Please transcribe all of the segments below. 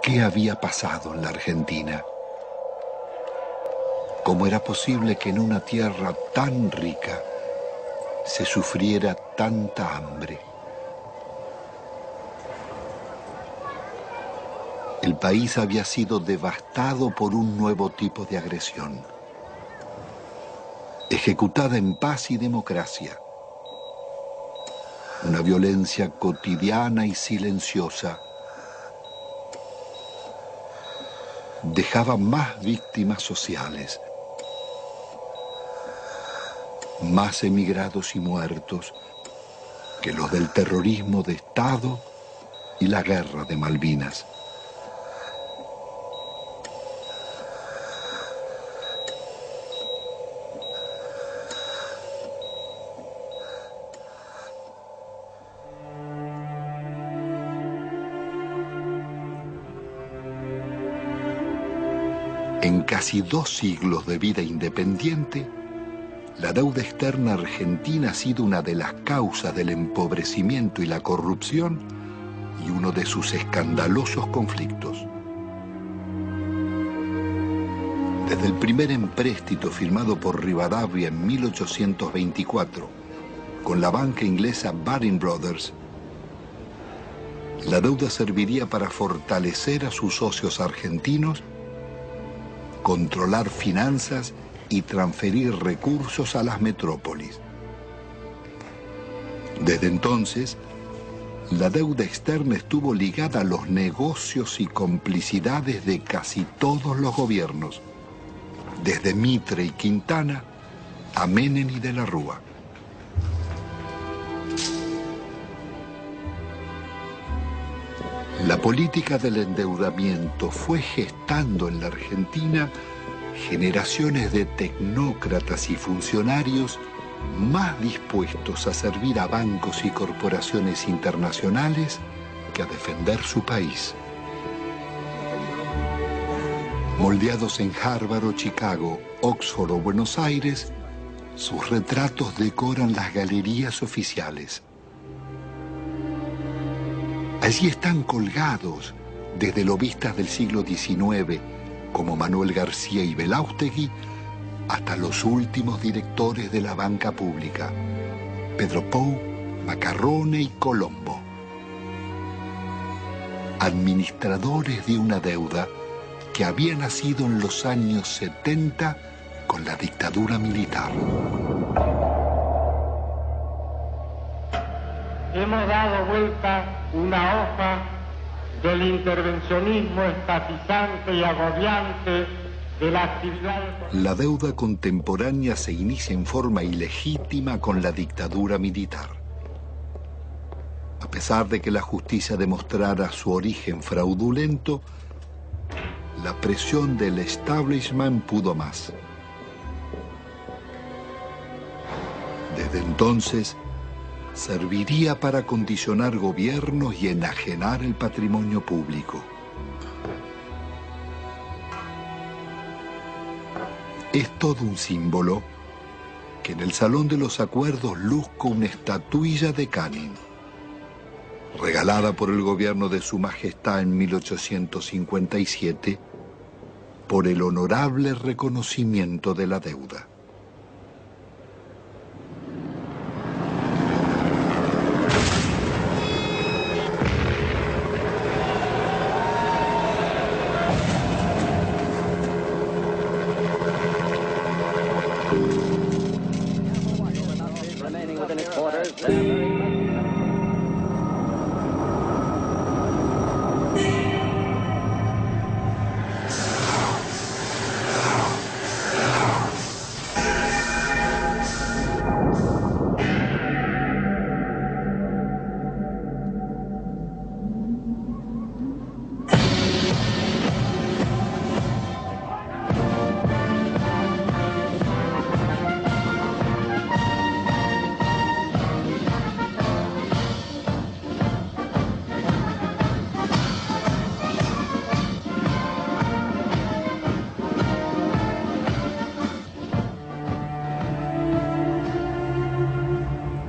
¿Qué había pasado en la Argentina? ¿Cómo era posible que en una tierra tan rica se sufriera tanta hambre? El país había sido devastado por un nuevo tipo de agresión, ejecutada en paz y democracia. Una violencia cotidiana y silenciosa dejaba más víctimas sociales, más emigrados y muertos que los del terrorismo de Estado y la guerra de Malvinas. En casi 2 siglos de vida independiente, la deuda externa argentina ha sido una de las causas del empobrecimiento y la corrupción y uno de sus escandalosos conflictos. Desde el primer empréstito firmado por Rivadavia en 1824 con la banca inglesa Baring Brothers, la deuda serviría para fortalecer a sus socios argentinos, controlar finanzas y transferir recursos a las metrópolis. Desde entonces, la deuda externa estuvo ligada a los negocios y complicidades de casi todos los gobiernos, desde Mitre y Quintana a Menem y de la Rúa. La política del endeudamiento fue gestando en la Argentina generaciones de tecnócratas y funcionarios más dispuestos a servir a bancos y corporaciones internacionales que a defender su país. Moldeados en Harvard o Chicago, Oxford o Buenos Aires, sus retratos decoran las galerías oficiales. Allí están colgados desde lobistas del siglo XIX, como Manuel García y Belaustegui, hasta los últimos directores de la banca pública, Pedro Pou, Macarrone y Colombo. Administradores de una deuda que había nacido en los años 70 con la dictadura militar. Hemos dado vuelta una hoja del intervencionismo estatizante y agobiante de la actividad. La deuda contemporánea se inicia en forma ilegítima con la dictadura militar. A pesar de que la justicia demostrara su origen fraudulento, la presión del establishment pudo más. Desde entonces, serviría para condicionar gobiernos y enajenar el patrimonio público. Es todo un símbolo que en el Salón de los Acuerdos luzca una estatuilla de Canning, regalada por el gobierno de Su Majestad en 1857, por el honorable reconocimiento de la deuda.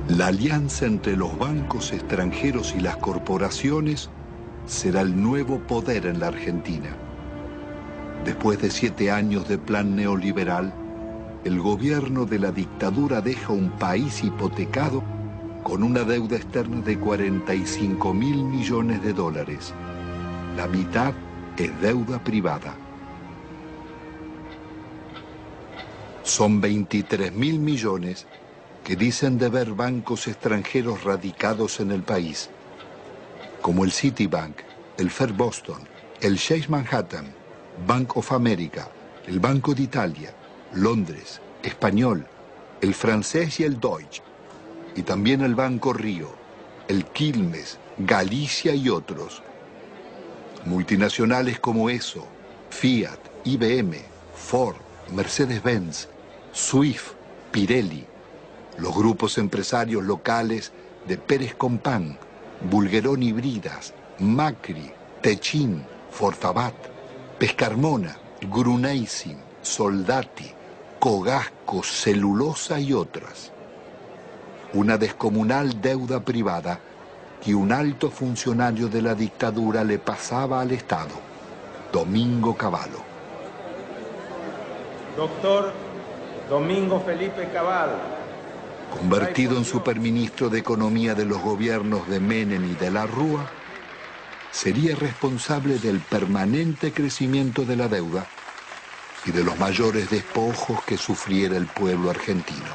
La alianza entre los bancos extranjeros y las corporaciones será el nuevo poder en la Argentina. Después de 7 años de plan neoliberal, el gobierno de la dictadura deja un país hipotecado con una deuda externa de 45.000 millones de dólares. La mitad es deuda privada. Son 23.000 millones que dicen deber bancos extranjeros radicados en el país, como el Citibank, el First Boston, el Chase Manhattan, Bank of America, el Banco de Italia, Londres, Español, el francés y el Deutsche, y también el Banco Río, el Quilmes, Galicia y otros. Multinacionales como ESO, Fiat, IBM, Ford, Mercedes-Benz, Swift, Pirelli, los grupos empresarios locales de Pérez Compán, Bulguerón y Bridas, Macri, Techin, Fortabat, Pescarmona, Gruneisin, Soldati, Cogasco, Celulosa y otras. Una descomunal deuda privada que un alto funcionario de la dictadura le pasaba al Estado, Domingo Cavallo. Doctor Domingo Felipe Cavallo. Convertido en superministro de Economía de los gobiernos de Menem y de la Rúa, sería responsable del permanente crecimiento de la deuda y de los mayores despojos que sufriera el pueblo argentino.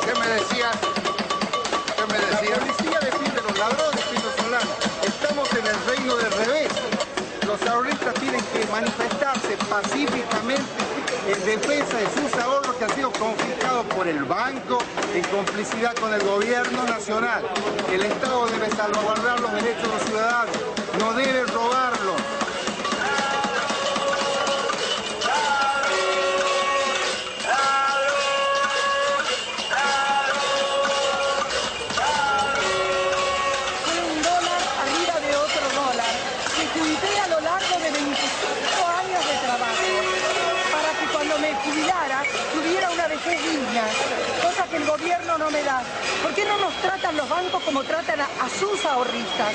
¿Qué me decía? La policía defiende a los ladrones, Pito Solano. Estamos en el reino del revés. Los ahorristas tienen que manifestarse pacíficamente en defensa de sus ahorros que han sido confiscados por el banco en complicidad con el gobierno nacional. El Estado debe salvaguardar los derechos de los ciudadanos, no debe robarlos. Cosa que el gobierno no me da. ¿Por qué no nos tratan los bancos como tratan a sus ahorristas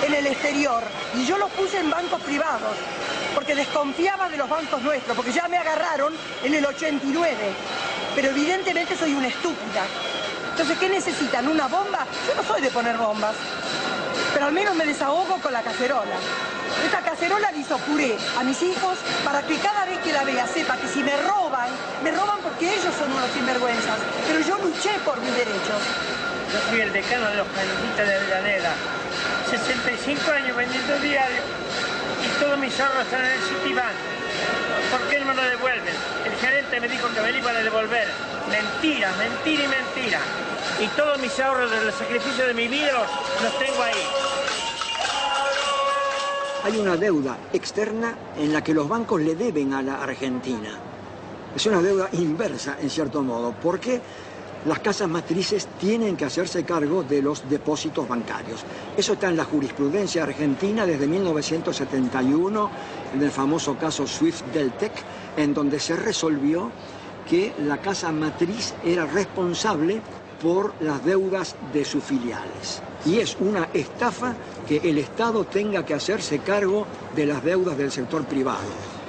en el exterior? Y yo los puse en bancos privados, porque desconfiaba de los bancos nuestros, porque ya me agarraron en el 89. Pero evidentemente soy una estúpida. Entonces, ¿qué necesitan? ¿Una bomba? Yo no soy de poner bombas, pero al menos me desahogo con la cacerola. Esta cacerola le hizo puré a mis hijos para que cada vez que la vea sepa que si me roban porque ellos son unos sinvergüenzas, pero yo luché por mis derechos. Yo fui el decano de los canutistas de Avellaneda, 65 años vendiendo diario y todos mis ahorros están en el Citibank. ¿Por qué no me lo devuelven? El gerente me dijo que me lo iban a devolver. Mentira, mentira y mentira. Y todos mis ahorros del sacrificio de mi vida los tengo ahí. Hay una deuda externa en la que los bancos le deben a la Argentina. Es una deuda inversa, en cierto modo, porque las casas matrices tienen que hacerse cargo de los depósitos bancarios. Eso está en la jurisprudencia argentina desde 1971, en el famoso caso Swift-Deltec, en donde se resolvió que la casa matriz era responsable por las deudas de sus filiales. Y es una estafa que el Estado tenga que hacerse cargo de las deudas del sector privado.